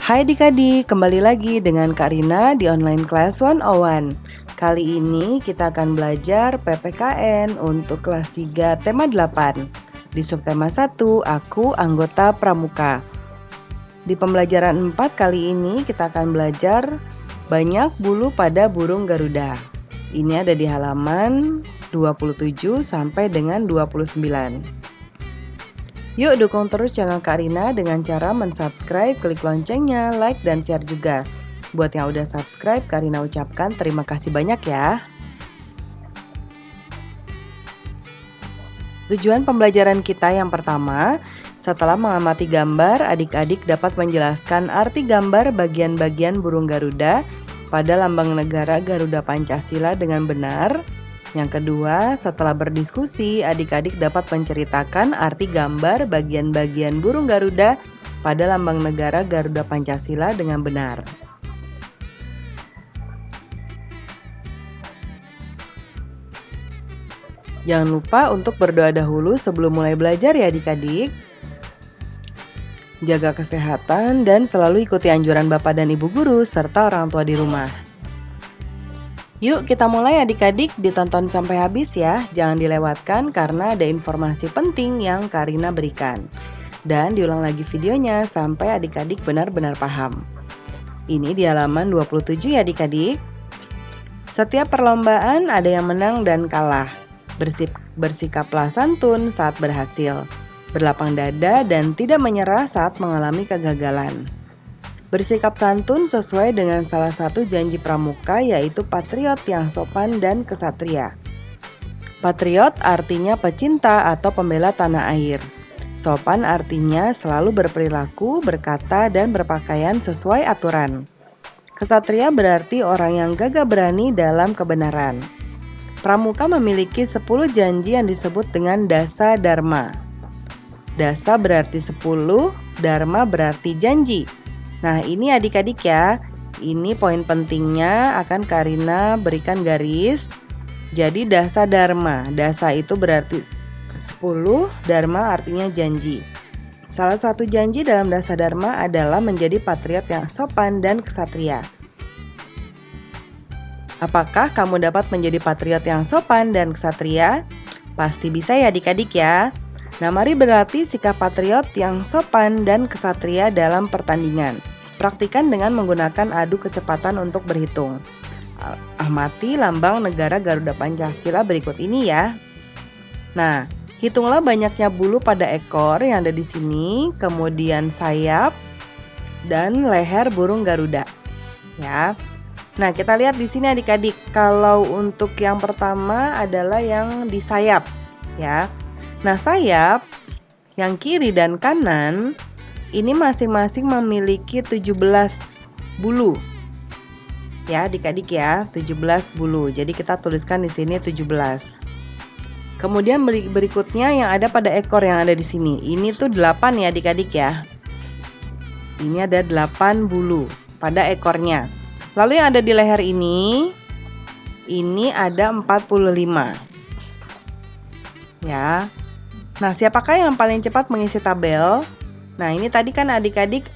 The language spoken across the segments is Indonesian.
Hai adik-adik, kembali lagi dengan Kak Rina di Online Class 101. Kali ini kita akan belajar PPKN untuk kelas 3 tema 8. Di subtema 1, aku anggota pramuka. Di pembelajaran 4 kali ini kita akan belajar banyak bulu pada burung Garuda. Ini ada di halaman 27 sampai dengan 29. Yuk dukung terus channel Kak Rina dengan cara mensubscribe, klik loncengnya, like, dan share juga. Buat yang udah subscribe, Kak Rina ucapkan terima kasih banyak ya. Tujuan pembelajaran kita yang pertama, setelah mengamati gambar, adik-adik dapat menjelaskan arti gambar bagian-bagian burung Garuda pada lambang negara Garuda Pancasila dengan benar. Yang kedua, setelah berdiskusi, adik-adik dapat menceritakan arti gambar bagian-bagian burung Garuda pada lambang negara Garuda Pancasila dengan benar. Jangan lupa untuk berdoa dahulu sebelum mulai belajar ya adik-adik. Jaga kesehatan dan selalu ikuti anjuran Bapak dan Ibu guru serta orang tua di rumah. Yuk kita mulai adik-adik, ditonton sampai habis ya, jangan dilewatkan karena ada informasi penting yang Kak Rina berikan. Dan diulang lagi videonya sampai adik-adik benar-benar paham. Ini di halaman 27 ya adik-adik. Setiap perlombaan ada yang menang dan kalah. Bersikaplah santun saat berhasil, berlapang dada dan tidak menyerah saat mengalami kegagalan. Bersikap santun sesuai dengan salah satu janji pramuka, yaitu patriot yang sopan dan kesatria. Patriot artinya pecinta atau pembela tanah air. Sopan artinya selalu berperilaku, berkata, dan berpakaian sesuai aturan. Kesatria berarti orang yang gagah berani dalam kebenaran. Pramuka memiliki 10 janji yang disebut dengan dasa dharma. Dasa berarti 10, dharma berarti janji. Nah ini adik-adik ya, ini poin pentingnya akan Kak Rina berikan garis. Jadi dasa dharma, dasa itu berarti 10, dharma artinya janji. Salah satu janji dalam dasa dharma adalah menjadi patriot yang sopan dan kesatria. Apakah kamu dapat menjadi patriot yang sopan dan kesatria? Pasti bisa ya adik-adik ya. Nah, mari berlatih sikap patriot yang sopan dan kesatria dalam pertandingan. Praktikan dengan menggunakan adu kecepatan untuk berhitung. Amati lambang negara Garuda Pancasila berikut ini ya. Nah, hitunglah banyaknya bulu pada ekor yang ada di sini, kemudian sayap dan leher burung Garuda. Ya. Nah, kita lihat di sini adik-adik. Kalau untuk yang pertama adalah yang di sayap, ya. Nah, sayap yang kiri dan kanan ini masing-masing memiliki 17 bulu. Ya, adik-adik ya, 17 bulu. Jadi kita tuliskan di sini 17. Kemudian berikutnya yang ada pada ekor yang ada di sini. Ini tuh 8 ya adik-adik ya. Ini ada 8 bulu pada ekornya. Lalu yang ada di leher ini ada 45. Ya. Nah, siapakah yang paling cepat mengisi tabel? Nah, ini tadi kan adik-adik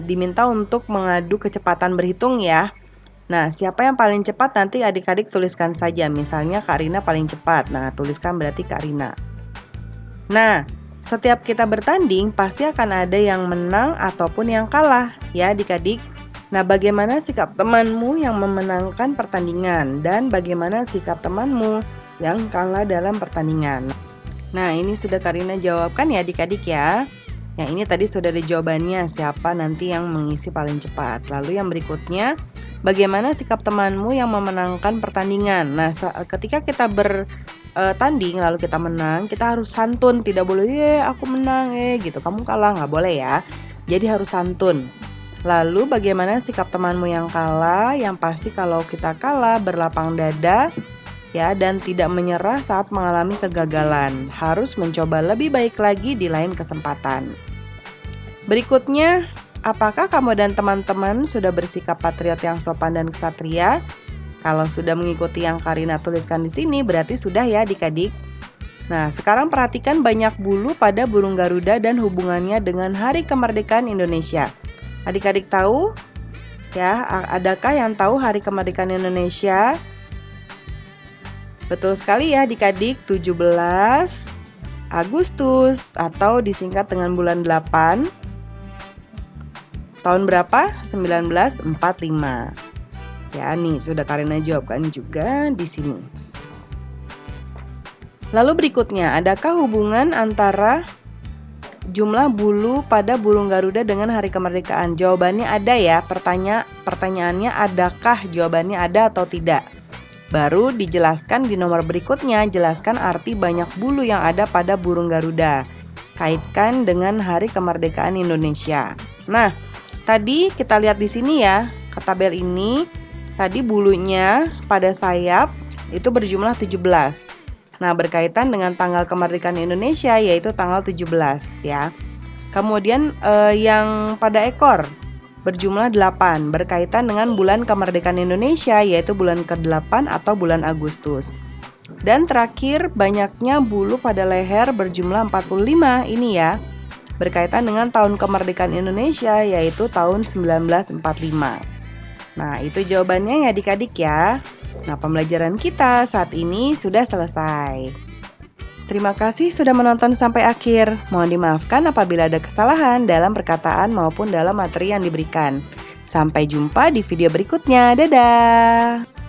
diminta untuk mengadu kecepatan berhitung ya. Nah, siapa yang paling cepat nanti adik-adik tuliskan saja. Misalnya Kak Rina paling cepat. Nah, tuliskan berarti Kak Rina. Nah, setiap kita bertanding pasti akan ada yang menang ataupun yang kalah ya adik-adik. Nah, bagaimana sikap temanmu yang memenangkan pertandingan dan bagaimana sikap temanmu yang kalah dalam pertandingan? Nah, ini sudah Kak Rina jawabkan ya adik-adik ya. Yang ini tadi sudah ada jawabannya, siapa nanti yang mengisi paling cepat. Lalu yang berikutnya, bagaimana sikap temanmu yang memenangkan pertandingan? Nah, ketika kita bertanding lalu kita menang, kita harus santun, tidak boleh aku menang gitu, kamu kalah, nggak boleh ya. Jadi harus santun. Lalu bagaimana sikap temanmu yang kalah? Yang pasti kalau kita kalah berlapang dada ya dan tidak menyerah saat mengalami kegagalan. Harus mencoba lebih baik lagi di lain kesempatan. Berikutnya, apakah kamu dan teman-teman sudah bersikap patriot yang sopan dan kesatria? Kalau sudah mengikuti yang Kak Rina tuliskan di sini berarti sudah ya adik-adik. Nah, sekarang perhatikan banyak bulu pada burung Garuda dan hubungannya dengan Hari Kemerdekaan Indonesia. Adik-adik tahu? Ya, adakah yang tahu hari kemerdekaan Indonesia? Betul sekali ya adik-adik, 17 Agustus atau disingkat dengan bulan 8. Tahun berapa? 1945. Ya, nih sudah Karina jawabkan juga di sini. Lalu berikutnya, adakah hubungan antara jumlah bulu pada burung Garuda dengan hari kemerdekaan? Jawabannya ada ya. Pertanyaannya adakah? Jawabannya ada atau tidak? Baru dijelaskan di nomor berikutnya, jelaskan arti banyak bulu yang ada pada burung Garuda. Kaitkan dengan hari kemerdekaan Indonesia. Nah, tadi kita lihat di sini ya, ke tabel ini, tadi bulunya pada sayap itu berjumlah 17. Nah, berkaitan dengan tanggal kemerdekaan Indonesia yaitu tanggal 17 ya. Kemudian yang pada ekor berjumlah 8, berkaitan dengan bulan kemerdekaan Indonesia yaitu bulan ke-8 atau bulan Agustus. Dan terakhir, banyaknya bulu pada leher berjumlah 45 ini ya, berkaitan dengan tahun kemerdekaan Indonesia yaitu tahun 1945. Nah, itu jawabannya ya adik-adik ya. Nah, pembelajaran kita saat ini sudah selesai. Terima kasih sudah menonton sampai akhir. Mohon dimaafkan apabila ada kesalahan dalam perkataan maupun dalam materi yang diberikan. Sampai jumpa di video berikutnya. Dadah!